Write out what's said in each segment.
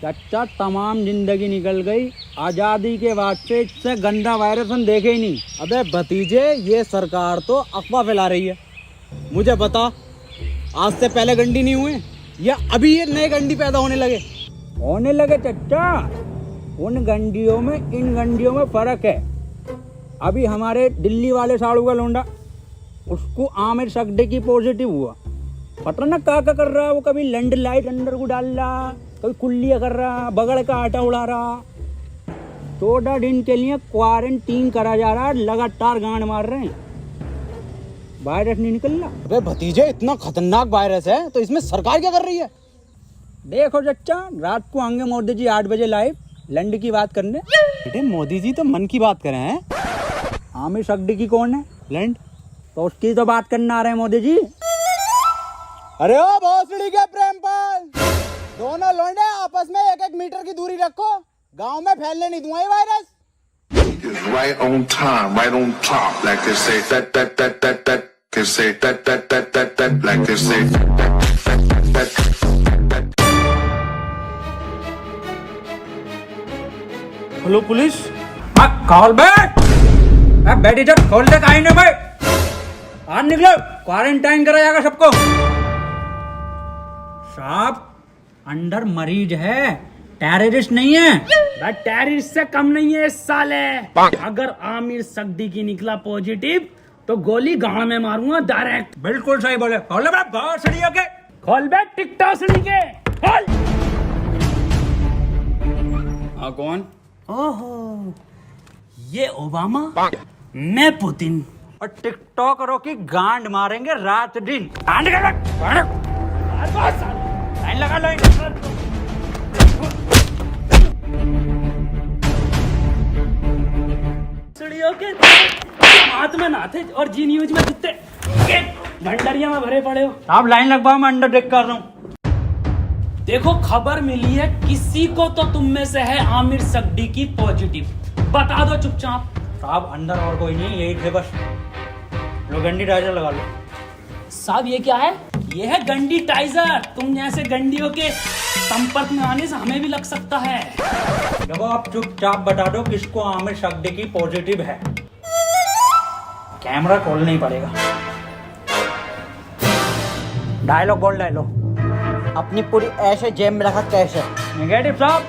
चाचा तमाम जिंदगी निकल गई, आजादी के बाद से इससे गंदा वायरस हम देखे ही नहीं। अबे भतीजे, ये सरकार तो अफवाह फैला रही है। मुझे बता, आज से पहले गंडी नहीं हुए या अभी ये नए गंडी पैदा होने लगे चाचा। उन गंडियों में इन गंडियों में फर्क है। अभी हमारे दिल्ली वाले साड़ू का लोंडा, उसको आमिर सकदे की पॉजिटिव हुआ। पता ना क्या कर रहा है वो, कभी लैंड लाइट अंदर को डाल रहा, कभी कुल्लियाँ कर रहा, बगड़ का आटा उड़ा रहा। 14 दिन के लिए क्वारंटीन करा जा रहा है, लगातार गांड मार रहे हैं, वायरस नहीं निकल रहा। अबे भतीजे, इतना खतरनाक वायरस है तो इसमें सरकार क्या कर रही है? देखो चच्चा, रात को आएंगे मोदी जी 8 बजे लाइव लैंड की बात करने। बेटे, मोदी जी तो मन की बात करें हैं। आमिर सकदी की कौन है? लैंड तो उसकी तो बात करने आ रहे हैं मोदी जी। अरे ओ भोसड़ी के प्रेमपाल, दोनों लौंडे आपस में 1-1 मीटर की दूरी रखो, गांव में फैलने नहीं दूंगा ये virus. Right on time, right on top, like they say that, they say that, like they say that. Hello police. खोल बैठ इधर, खोल दे काहे भाई, आज निकलो, क्वारंटाइन करा जाएगा सबको। साहब, अंदर मरीज है, टेररिस्ट नहीं है। टेररिस्ट से कम नहीं है इस साले। अगर आमिर सकदी की निकला पॉजिटिव तो गोली गांव में मारूंगा डायरेक्ट। बिल्कुल सही बोले। खोल बे भोसड़ी के, खोल बे टिकटॉक सड़ी के, खोल। हाँ, कौन? ओहो, ये ओबामा, मैं पुतिन। और टिकटॉकरों की गांड मारेंगे रात दिन। लाइन लगा लो। सड़ियों के हाथ में ना थे और जी न्यूज में जितने भंडारिया में भरे पड़े हो। आप लाइन लगवाओ, मैं अंडर टेक कर रहा हूँ। देखो, खबर मिली है किसी को तो तुम में से है आमिर सकदी की पॉजिटिव, बता दो चुपचाप। साहब, अंदर और कोई नहीं, यही थे बस। लो गंडी टाइजर लगा लो। साहब, ये क्या है? ये है गंडी टाइजर। तुम जैसे गंडियों के संपर्क में आने से हमें भी लग सकता है। देखो, आप चुपचाप बता दो किसको आमिर सकदी की पॉजिटिव है। कैमरा खोलना ही पड़ेगा। डायलॉग बोल, डायलॉग। अपनी पूरी ऐसे जेब में रखा कैसे? नेगेटिव साहब,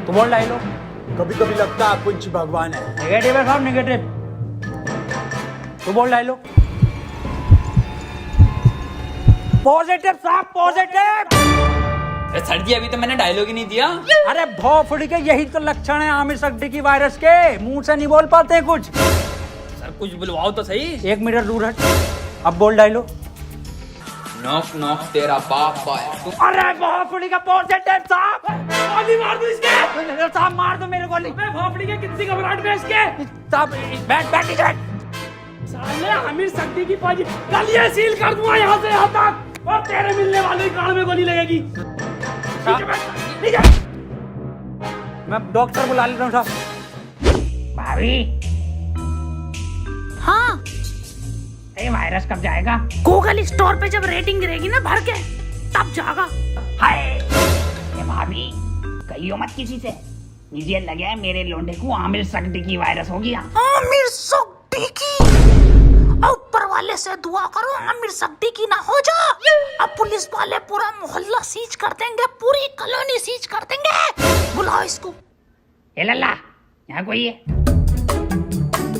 तो बोल डायलॉग। कभी कभी लगता है कुछ भगवान है। नेगेटिव है साहब, नेगेटिव। तो बोल डायलॉग। पॉजिटिव साहब, पॉजिटिव। सर जी, अभी तो मैंने डायलॉग ही नहीं दिया। अरे भोफड़ी के, यही तो लक्षण है आमिर सकदी की वायरस के। मुंह से नहीं बोल पाते हैं कुछ। सर, कुछ बुलवाओ तो सही। 1 मीटर दूर हट। अब बोल डायलॉग। नॉक नॉक तेरा बाप है। अरे भोफड़ी का पॉजिटिव साहब। गोली मार दो इसके। साहब, मार दो मेरे गोली। मैं भोपड़ी के कितनी घबराहट में इसके। साहब, बैठ इधर। साले आमिर सकदी की पॉजिटिव, कल ये सील कर दूंगा यहाँ से यहाँ तक, और तेरे मिलने वाले कान में गोली लगेगी। मैं डॉक्टर बुला लेता हूँ साहब। भाभी, हाँ, ये वायरस कब जाएगा? गूगल स्टोर पे जब रेटिंग गिरेगी ना भर के, तब जाएगा। हाय, ये भाभी, कहियो मत किसी से। मुझे लगा है मेरे लोंडे को आमिर सकदी की वायरस हो गया। आमिर सकदी की? ऊपर वाले से दुआ करो आमिर सकदी की ना हो जा। अब पुलिस वाले पूरा मोहल्ला सीज कर देंगे, पूरी कॉलोनी सीज कर देंगे। बुलाओ इसको। ए लल्ला, यहाँ कोई है?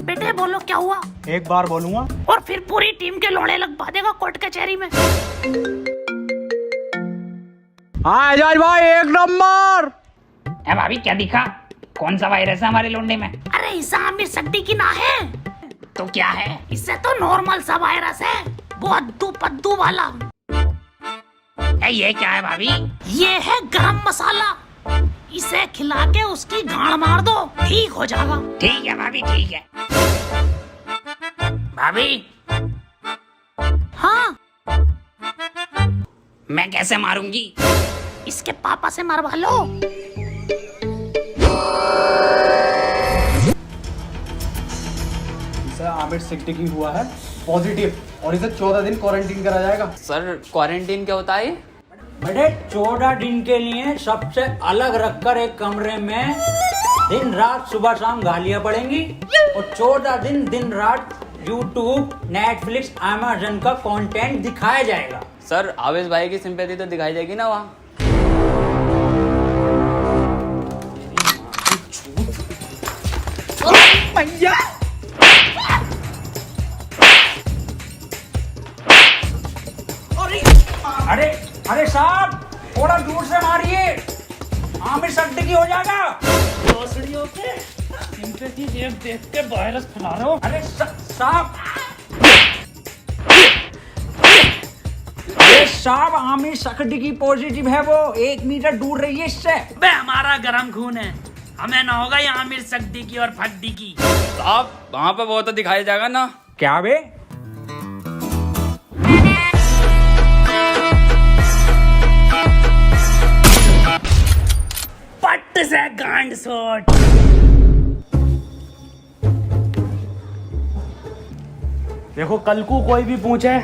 बेटे बोलो क्या हुआ? एक बार बोलूंगा और फिर पूरी टीम के लोड़े लगवा देगा कोर्ट कचहरी में। हाँ एजाज भाई, 1 नंबर। ए भाभी, क्या दिखा? कौन सा वायरस है हमारे लोंडे में? अरे इसे आमिर सकदी की ना है तो क्या है? इससे तो नॉर्मल सा वायरस है, वो अद्दू पद्दू वाला। ये क्या है भाभी? ये है गरम मसाला, इसे खिला के उसकी गांड मार दो, ठीक हो जाएगा। ठीक है भाभी, ठीक है। भाभी, हाँ, मैं कैसे मारूंगी? इसके पापा से मरवा लो। आमिर सकदी की हुआ है पॉजिटिव और इसे 14 दिन क्वारंटीन करा जाएगा। सर, क्वारंटीन क्या होता है? बेटे 14 दिन के लिए सबसे अलग रखकर एक कमरे में दिन रात सुबह शाम गालियां पड़ेंगी और 14 दिन दिन रात यूट्यूब, नेटफ्लिक्स, अमेज़न का कंटेंट दिखाया जाएगा। सर आवेश भाई की सिंपैथी तो दिखाई जाएगी ना वहाँ। भैया अरे अरे साहब थोड़ा दूर से मारिए, आमिर सिद्दीकी हो जाएगा। भोसड़ियों के सिंपैथी देख देख के वायरस फैला रहे हो। अरे साहब अरे साहब आमिर सिद्दीकी पॉजिटिव है, वो 1 मीटर दूर रहिए इससे। बे हमारा गरम खून है, हमें ना होगा ये आमिर सिद्दीकी और फद्दीकी। साहब वहाँ पे वो तो दिखाया जाएगा ना। क्या बे? पट्ट से गांड शॉट। देखो कल को कोई भी पूछे,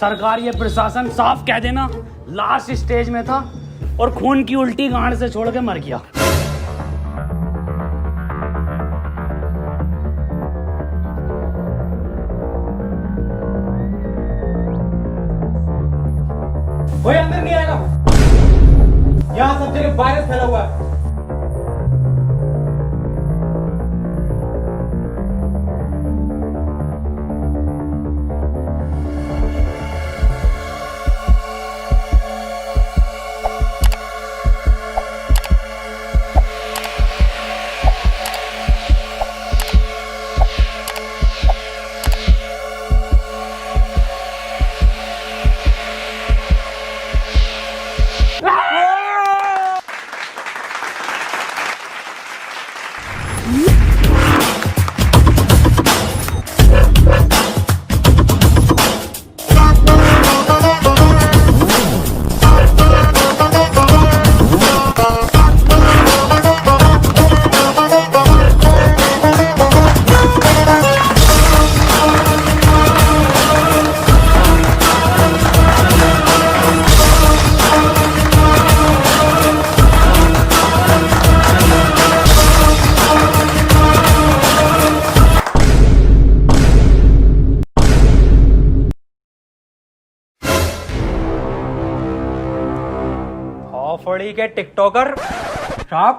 सरकार ये प्रशासन साफ कह देना लास्ट स्टेज में था और खून की उल्टी गांड से छोड़ के मर गया। कोई अंदर नहीं आएगा, यहाँ सब जगह वायरस फैला हुआ है। फड़ी के टिकटॉकर साहब,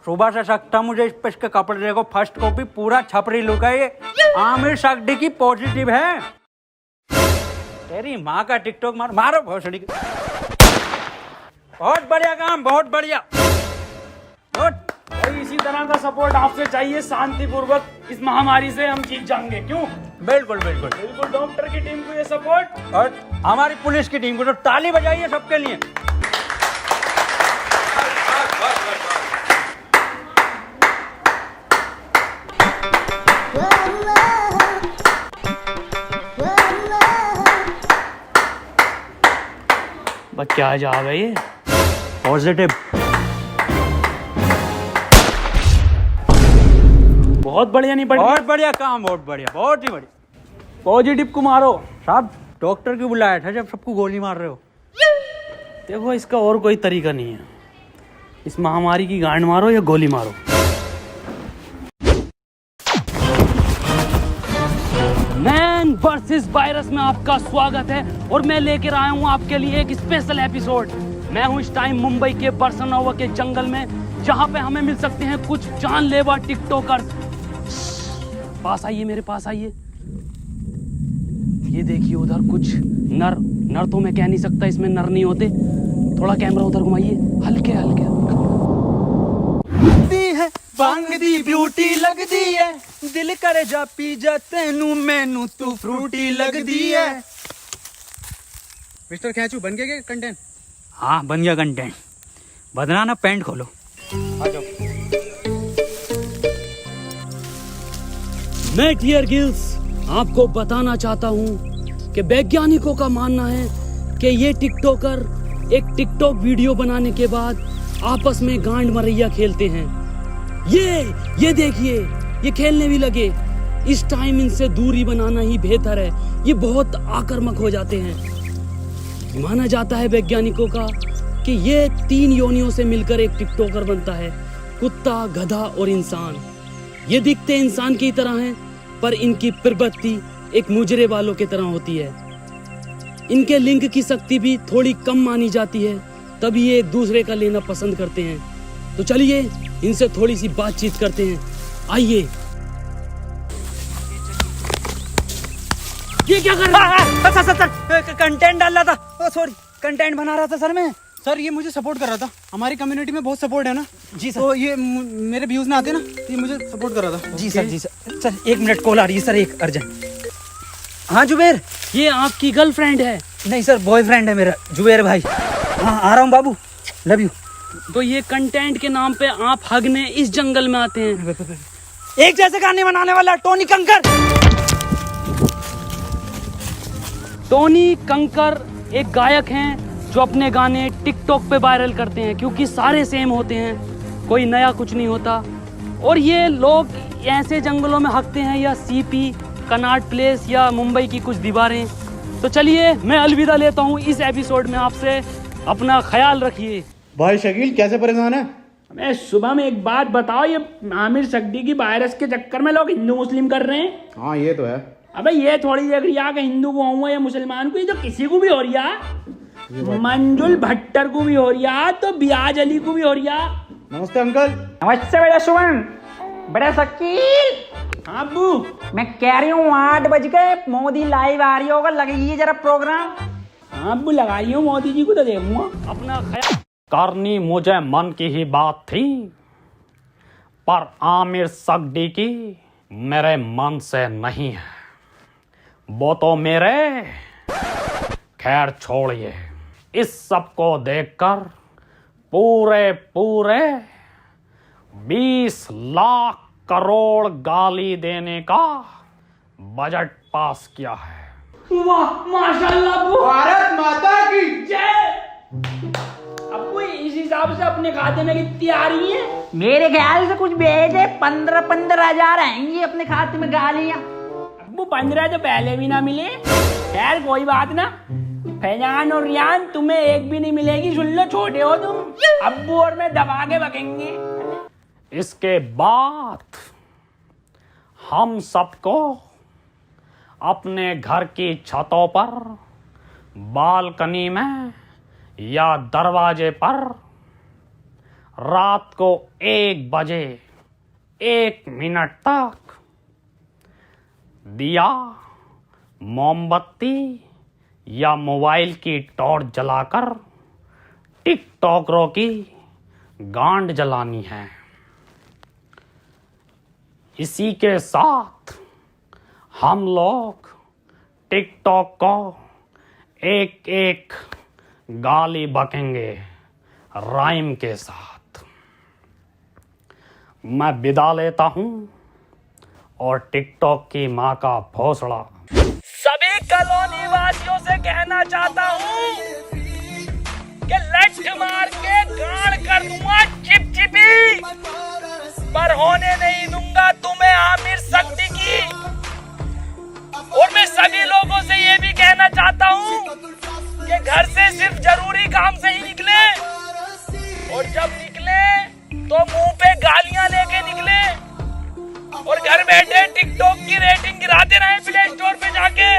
सुबह से सकता मुझे इस के कपड़े देखो, फर्स्ट कॉपी पूरा छपरी लुक है ये। आमिर सिद्दीकी पॉजिटिव है। तेरी माँ का टिकटॉक मारो भोसड़ी के। बहुत बढ़िया काम, बहुत बढ़िया। भाई इसी तरह का सपोर्ट आपसे चाहिए, शांतिपूर्वक इस महामारी से हम जीत जाएंगे। क्यों? बिल्कुल बिल्कुल बिल्कुल डॉक्टर की टीम को ये सपोर्ट और हमारी पुलिस की टीम को तो ताली बजाइए सबके लिए। बस क्या जा गई ये पॉजिटिव। बहुत बढ़िया नहीं पड़ी। बहुत बढ़िया काम, बहुत बढ़िया, बहुत ही बढ़िया। पॉजिटिव को मारो साहब, डॉक्टर क्यों बुलाया था जब सबको गोली मार रहे हो? देखो इसका और कोई तरीका नहीं है, इस महामारी की गांड मारो या गोली मारो। मैन वर्सेस वायरस में आपका स्वागत है और मैं लेकर आया हूं आपके लिए एक स्पेशल एपिसोड। मैं हूं इस टाइम मुंबई के बरसनोवा के जंगल में, जहां पे हमें मिल सकते हैं कुछ जानलेवा टिकटॉकर्स। पास आइए, मेरे पास आइए। ये देखिए उधर कुछ नर तो मैं कह नहीं सकता, इसमें नर नहीं होते। थोड़ा कैमरा उधर घुमाइए, हल्के हल्के। बांग दी ब्यूटी लगदी है, दिल करे जा पी जा तेनू मैनू तू फ्रूटी लगदी है। मिस्टर खैचू बन गया क्या कंटेंट? हाँ बन गया कंटेंट। बदना ना, पैंट खोलो। आ जाओ। मैं क्लियर गिल्स आपको बताना चाहता हूँ कि वैज्ञानिकों का मानना है कि ये टिकटॉकर एक टिकटॉक वीडियो बनाने के बाद आपस में गांड मरैया खेलते हैं। ये देखिए, ये खेलने भी लगे। इस टाइम इनसे दूरी बनाना ही बेहतर है, ये बहुत आक्रामक हो जाते हैं। माना जाता है वैज्ञानिकों का कि ये 3 योनियों से मिलकर एक टिकटॉकर बनता है, कुत्ता, गधा और इंसान। ये दिखते इंसान की तरह हैं, पर इनकी प्रवृत्ति एक मुजरे वालों की तरह होती है। इनके लिंग की शक्ति भी थोड़ी कम मानी जाती है, तभी ये एक दूसरे का लेना पसंद करते हैं। तो चलिए इनसे थोड़ी सी बातचीत करते हैं, आइए। ये क्या कर रहा है? सर कंटेंट डाल रहा था, सॉरी कंटेंट बना रहा था सर मैं। सर ये मुझे सपोर्ट कर रहा था, हमारी कम्युनिटी में बहुत सपोर्ट है ना जी सर। तो ये मेरे व्यूज ना आते ना, तो ये मुझे सपोर्ट कर रहा था। जी सर, जी सर। सर 1 मिनट कॉल आ रही है सर, एक अर्जेंट। हाँ जुबेर। ये आपकी गर्लफ्रेंड है? नहीं सर, बॉयफ्रेंड है मेरा, जुबेर भाई। हाँ आ रहा हूँ बाबू, लव यू। तो ये कंटेंट के नाम पे आप हगने इस जंगल में आते हैं? एक जैसे गाने बनाने वाला टोनी कंकर। टोनी कंकर एक गायक हैं जो अपने गाने टिकटॉक पे वायरल करते हैं, क्योंकि सारे सेम होते हैं, कोई नया कुछ नहीं होता। और ये लोग ऐसे जंगलों में हकते हैं, या सीपी, कनॉट प्लेस या मुंबई की कुछ दीवारें। तो चलिए मैं अलविदा लेता हूँ इस एपिसोड में आपसे। अपना ख्याल रखिए। भाई शकील कैसे परेशान है? मैं सुबह में एक बात बताओ, ये आमिर सक्दी की वायरस के चक्कर में लोग हिंदू मुस्लिम कर रहे हैं। हाँ ये तो है। अबे ये थोड़ी देख रही है कि हिंदू को हुआ या मुसलमान को, ये तो किसी को भी हो रही है। मंजुल भट्टर को भी हो रही है, तो बियाज अली को भी हो रही है। नमस्ते अंकल। नमस्ते बेटा सुमन। बड़ा शकील। हाँ अब्बू। मैं कह रही हूँ 8 बज गए, मोदी लाइव आ रही होगा, लगेगी जरा प्रोग्राम। हाँ अब्बू लगा रही हूँ, मोदी जी को तो देखूंगा। अपना ख्याल करनी मुझे मन की ही बात थी, पर आमिर सक्दी की मेरे मन से नहीं है। वो तो मेरे, खैर छोड़िए। इस सब को देखकर पूरे 20 लाख करोड़ गाली देने का बजट पास किया है। वाह माशाल्लाह अब्बू। भारत माता की जय। अब्बू इस हिसाब से अपने खाते में कितनी आ रही है? मेरे ख्याल से कुछ भेजे 15 हजार आएंगी अपने खाते में गालियां। अब्बू 15 तो पहले भी ना मिले। खैर कोई बात ना, फैजान और रियान तुम्हें एक भी नहीं मिलेगी, सुन लो, छोटे हो तुम। अब्बू और मैं दबा के बकेंगे। इसके बाद हम सबको अपने घर की छतों पर, बालकनी में या दरवाजे पर रात को 1 बजे 1 मिनट तक दिया, मोमबत्ती या मोबाइल की टॉर्च जलाकर टिकटॉकरों की गांड जलानी है। इसी के साथ हम लोग टिकटॉक को एक गाली बकेंगे राइम के साथ। मैं विदा लेता हूं और टिकटॉक की मां का भोसड़ा सभी कॉलोनी वासियों से कहना चाहता हूं कि लठ मार के गाड़ कर दूंगा चिपचिपी, पर होने नहीं दूंगा तुम्हें आमिर सक्दी की। और मैं सभी लोगों से ये भी कहना चाहता हूँ कि घर से सिर्फ जरूरी काम से ही निकले, और जब निकले तो मुंह पे गालियां लेके निकले, और घर बैठे टिकटॉक की रेटिंग गिराते रहे प्ले स्टोर पे जाके।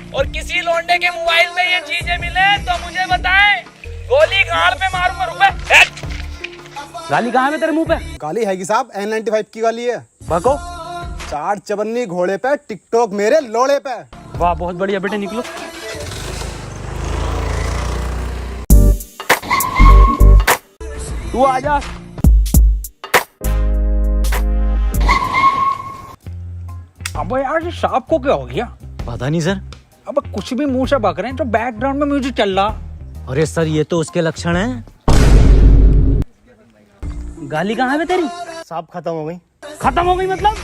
और किसी लौंडे के मोबाइल में ये चीजें मिले तो मुझे बताएं, गोली गाल पे मारूंगा। रुपए गाली कहाँ है तेरे मुंह पे? गाली है कि साहब, N95 की गाली है। बको 4 चबन्नी घोड़े पे, टिकटॉक मेरे लोड़े पे। वाह बहुत बढ़िया बेटे, निकलो। तू आजा। अब यार ये सांप को क्या हो गया? पता नहीं सर। अब कुछ भी मुंह से बक रहे हैं, तो बैकग्राउंड में म्यूजिक चल रहा। अरे सर ये तो उसके लक्षण हैं। गाली कहाँ है तेरी? साहब खत्म हो गई। खत्म हो गई मतलब?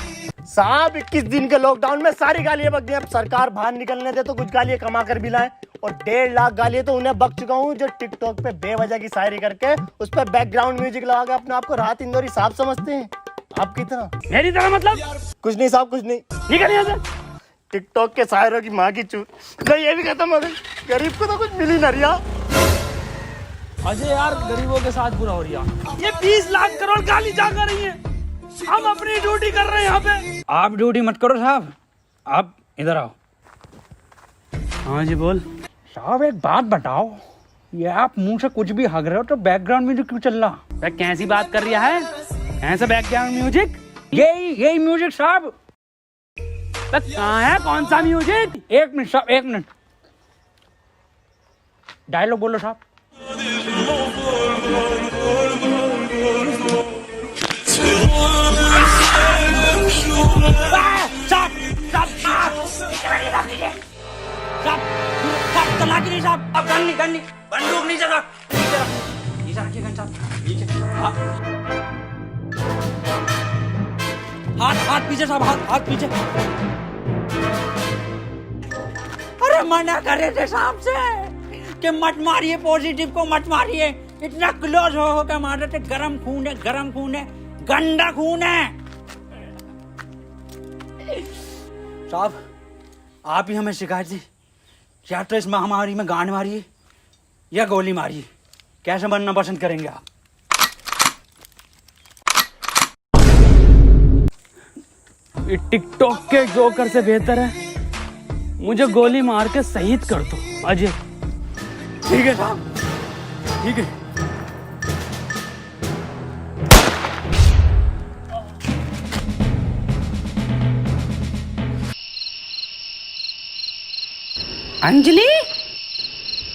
साहब 21 दिन के लॉकडाउन में सारी गालियां बक गई। अब सरकार बाहर निकलने दे तो कुछ गालियां कमा कर भी लाए, और 1.5 लाख गालियां तो उन्हें बक चुका हूँ जो टिकटॉक पे बेवजह की शायरी करके उस पर बैकग्राउंड म्यूजिक लगा के अपने आप को राहत इंदौरी साहब समझते हैं। आपकी तरह। मेरी तरह मतलब? कुछ नहीं साहब, कुछ नहीं। निकल यहाँ से। टिकटॉक के शायरों की माँ की चूत। नहीं ये भी खत्म हो गई, गरीब को तो कुछ मिली ना रिया। अजय यार गरीबों के साथ बुरा हो रहा। ये 20 लाख करोड़ गाली जा कर रही है, हम अपनी ड्यूटी कर रहे हैं यहाँ पे। आप ड्यूटी मत करो साहब, आप इधर आओ। हाँ जी बोल। साहब एक बात बताओ, ये आप मुंह से कुछ भी हग रहे हो तो बैकग्राउंड म्यूजिक क्यों चल रहा? कैसी बात कर रहा है? ऐसा बैकग्राउंड म्यूजिक? यही म्यूजिक साहब। कहाँ है, कौन सा म्यूजिक? एक मिनट साहब, एक मिनट। डायलॉग बोलो साहब। अब गन नहीं बंदूक नहीं जगह नीचे रखिए गन साहब, नीचे। हाथ पीछे साहब, हाथ पीछे। अरे मना करे थे साहब से कि मत मारिए, पॉजिटिव को मत मारिए। इतना क्लोज हो के मार रहे थे। गरम खून है, गंदा खून है। साहब आप ही हमें शिकायत दी, या तो इस महामारी में गांड मारिए या गोली मारिए, कैसे बनना पसंद करेंगे आप? ये टिकटॉक के जोकर से बेहतर है मुझे गोली मार के शहीद कर दो अजय। ठीक है साहब, ठीक है। अंजलि,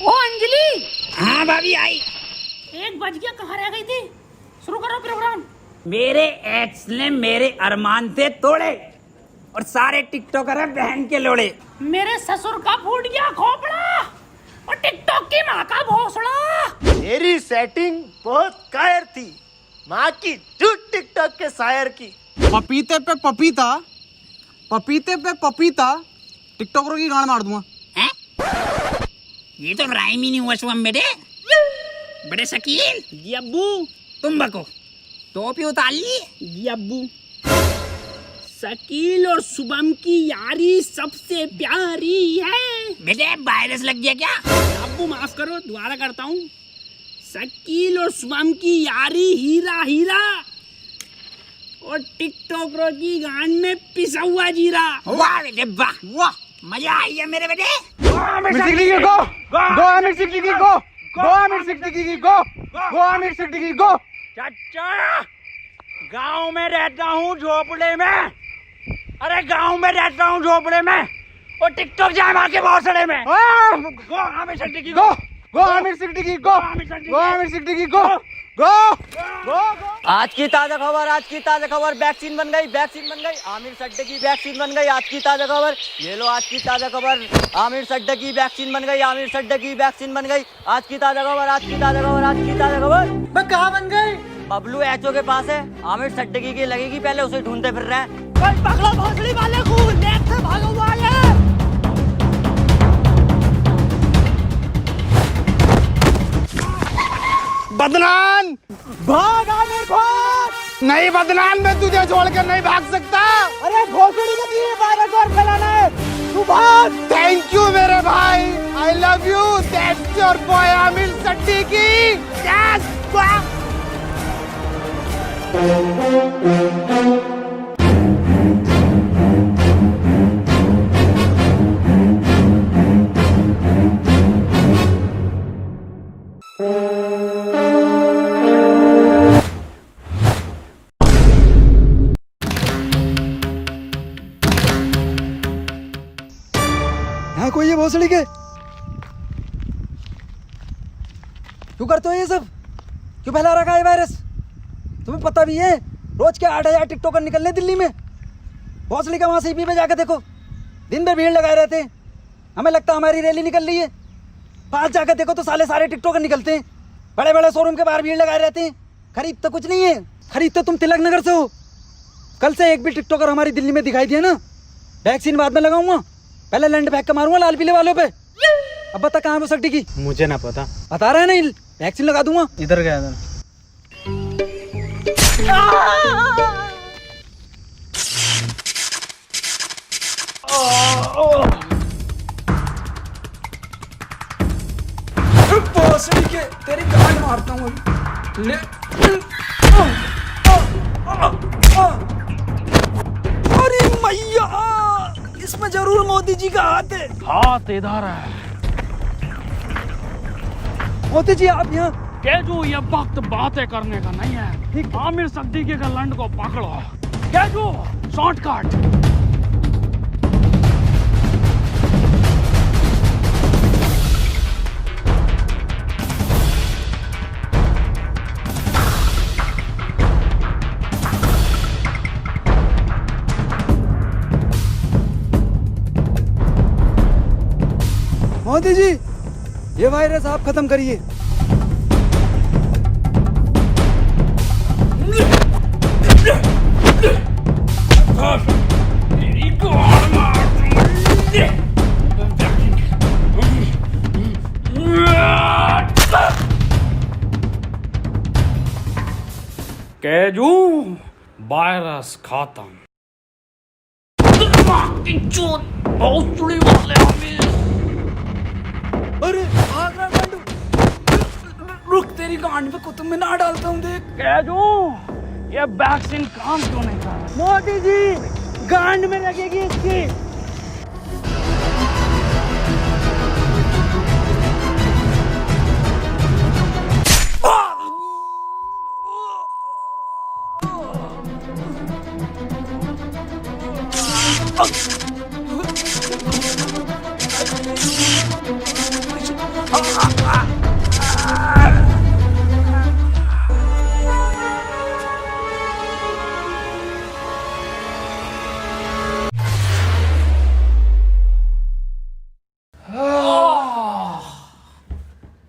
ओ अंजलि। हाँ भाभी आई। 1 बज गया, कहाँ रह गई थी? शुरू करो प्रोग्राम। मेरे एक्स ने मेरे अरमान थे तोड़े और सारे टिकटॉकर हैं बहन के लोड़े। मेरे ससुर का फूट गया खोपड़ा और टिकटॉक की माँ का भोसड़ा। मेरी सेटिंग बहुत कायर थी, माँ की झूठ टिकटॉक के शायर की। पपीते पे पपीता, पपीते पे पपीता, टिकटॉकरों की गांड मार दूंगा। ये तो राइम ही नहीं हुआ शुभम बेटे। बड़े शकील जी अब्बू, तुम बको। टोपी उतार ली जी अब्बू। शकील और शुभम की यारी सबसे प्यारी है। बेटे वायरस लग गया क्या? अब्बू माफ करो, दोबारा करता हूँ। शकील और शुभम की यारी हीरा हीरा और टिकटॉकरों की गांड में पिसा हुआ जीरा। वाह बेटे वाह, वाह मजा आई है मेरे बेटे। चाचा गांव में रहता हूँ झोपड़े में, अरे गांव में रहता हूँ झोपड़े में और टिकटॉक जाए मार के भोसड़े में। गो आमिर सिद्दीकी गो, गो आमिर सिद्दीकी गो, गो आमिर सिद्दीकी गो, गो गो। आज की ताजा खबर, वैक्सीन बन गई, आमिर सड्डे की वैक्सीन बन गई। आज की ताजा खबर, ये लो आज की ताजा खबर, आमिर सड्डे की वैक्सीन बन गई, आज की ताजा खबर। मैं कहाँ बन गई? बबलू एचओ के पास है, आमिर सड्डे की लगेगी, पहले उसे ढूंढते फिर रहे हैं। पकड़ो भोसड़ी वाले को, नेक से भागा हुआ है। बदनाम भाग, आमिर भाग। नहीं बदनाम, मैं तुझे छोड़कर नहीं भाग सकता। अरे भोसड़ी का तुझे वायरस और फैलाना है, तू भाग। थैंक यू मेरे भाई, I love you. That's your boy Aamir Siddiqui. Yes यहाँ कोई है भोसड़ी के? क्यों करते हो ये सब? क्यों फैला रखा है वायरस? तुम्हें पता भी है रोज के 8,000 टिकटॉकर निकलने दिल्ली में। भोसड़ी का वहां सीपी पे जाकर देखो, दिन भर भीड़ लगाए रहते हैं। हमें लगता है हमारी रैली निकल रही है। पास जाकर देखो तो सारे टिकटॉकर निकलते हैं। बड़े बड़े शोरूम के बाहर भीड़ लगाए रहते हैं। खरीद तो कुछ नहीं है, खरीद तो तुम तिलक नगर से हो। कल से एक भी टिकटॉकर हमारी दिल्ली में दिखाई दिया ना, वैक्सीन बाद में लगाऊंगा, पहले लंड फेंक के मारूंगा लाल पीले वालों पे। अब बता कहाँ है वो सट्टी की? मुझे ना पता, बता रहा है नहीं, वैक्सीन लगा दूंगा। इधर गया था। भोसड़ी के तेरी गांड मारता हूँ ले। अरे मैया, इसमें जरूर मोदी जी का हाथ है। हाथ इधर है। मोदी जी आप यहाँ। केजू, ये वक्त बातें करने का नहीं है। आमिर सिद्दीकी के लंड को पकड़ो। केजू, शॉर्टकट। मोदी जी, ये वायरस आप खत्म करिए। केजू, वायरस खत्म। अरे भाग रहा गांडू। रुक, तेरी गांड पे कुतुब मीनार डालता हूँ देख। केजू, ये वैक्सीन काम क्यों नहीं कर रहा? मोदी जी, गांड में लगेगी इसकी।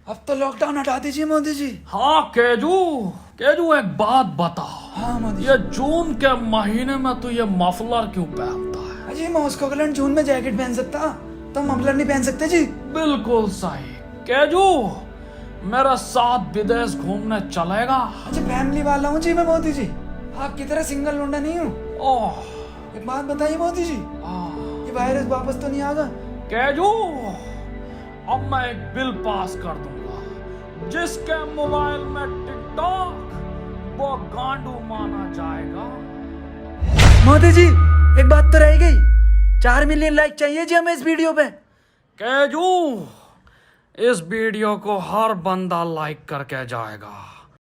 अब तो लॉकडाउन हटा दीजिए मोदी जी। हाँ केजू, केजू एक बात बता। हाँ मोदी ये जून के महीने में तू ये मफलर क्यों पहनता है? जी, मॉस्को का जून में जैकेट पहन सकता, तो मफलर नहीं पहन सकते जी। बिल्कुल सही। केजू, मेरे साथ विदेश घूमने चलेगा? अच्छा, फैमिली वाला हूँ जी मैं मोदी जी, आपकी तरह सिंगल लौंडा नहीं हूँ। ओह, एक बात बताइए मोदी जी, ये वायरस वापस तो नहीं आएगा? केजू, अब मैं एक बिल पास कर दूंगा जिसके मोबाइल में टिकटॉक वो गांडू माना जाएगा। मोदी जी, एक बात तो रह गई, 4 मिलियन लाइक चाहिए जी हमें इस वीडियो पे। केजू, इस वीडियो को हर बंदा लाइक करके जाएगा।